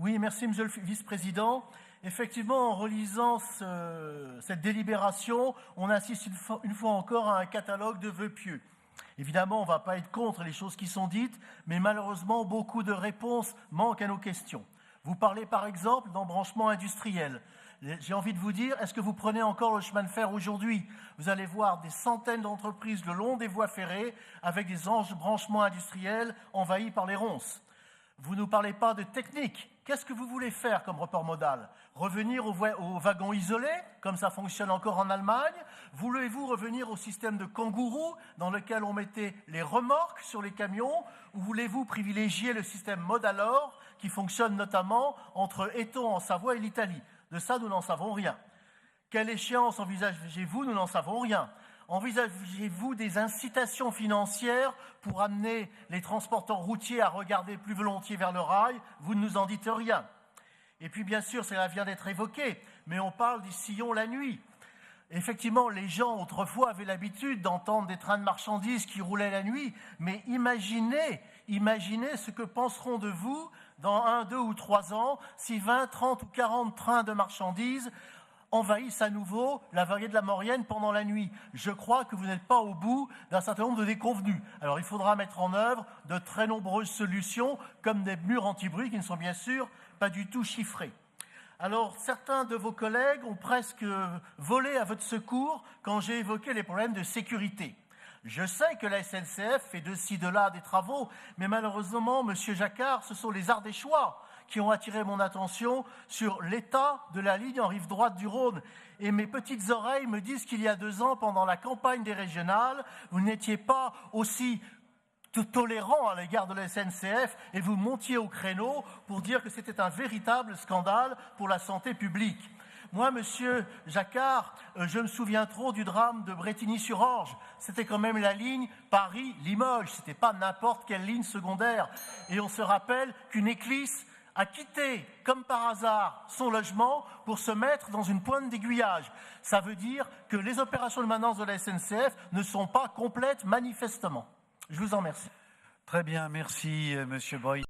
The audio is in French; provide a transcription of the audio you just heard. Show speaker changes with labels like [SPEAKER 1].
[SPEAKER 1] Oui, merci Monsieur le Vice-président. Effectivement, en relisant cette délibération, on assiste une fois encore à un catalogue de vœux pieux. Évidemment, on ne va pas être contre les choses qui sont dites, mais malheureusement, beaucoup de réponses manquent à nos questions. Vous parlez par exemple d'embranchement industriel. J'ai envie de vous dire, est-ce que vous prenez encore le chemin de fer aujourd'hui? Vous allez voir des centaines d'entreprises le long des voies ferrées avec des embranchements industriels envahis par les ronces. Vous ne nous parlez pas de technique. Qu'est-ce que vous voulez faire comme report modal? Revenir aux wagons isolés, comme ça fonctionne encore en Allemagne? Voulez-vous revenir au système de kangourou, dans lequel on mettait les remorques sur les camions? Ou voulez-vous privilégier le système Modalor, qui fonctionne notamment entre Étampes en Savoie et l'Italie? De ça, nous n'en savons rien. Quelle échéance envisagez-vous? Nous n'en savons rien. Envisagez-vous des incitations financières pour amener les transporteurs routiers à regarder plus volontiers vers le rail? Vous ne nous en dites rien. Et puis bien sûr, cela vient d'être évoqué, mais on parle des sillons la nuit. Effectivement, les gens autrefois avaient l'habitude d'entendre des trains de marchandises qui roulaient la nuit, mais imaginez ce que penseront de vous dans 1, 2 ou 3 ans si 20, 30 ou 40 trains de marchandises envahissent à nouveau la vallée de la Maurienne pendant la nuit. Je crois que vous n'êtes pas au bout d'un certain nombre de déconvenus. Alors il faudra mettre en œuvre de très nombreuses solutions, comme des murs anti-bruit qui ne sont bien sûr pas du tout chiffrés. Alors certains de vos collègues ont presque volé à votre secours quand j'ai évoqué les problèmes de sécurité. Je sais que la SNCF fait de ci, de là des travaux, mais malheureusement, Monsieur Jacquard, ce sont les Ardéchois qui ont attiré mon attention sur l'état de la ligne en rive droite du Rhône. Et mes petites oreilles me disent qu'il y a 2 ans, pendant la campagne des régionales, vous n'étiez pas aussi tolérant à l'égard de la SNCF et vous montiez au créneau pour dire que c'était un véritable scandale pour la santé publique. Moi, Monsieur Jacquard, je me souviens trop du drame de Brétigny-sur-Orge. C'était quand même la ligne Paris-Limoges. C'était pas n'importe quelle ligne secondaire. Et on se rappelle qu'une éclisse a quitté, comme par hasard, son logement pour se mettre dans une pointe d'aiguillage. Ça veut dire que les opérations de maintenance de la SNCF ne sont pas complètes, manifestement. Je vous en remercie.
[SPEAKER 2] Très bien, merci Monsieur Breuil.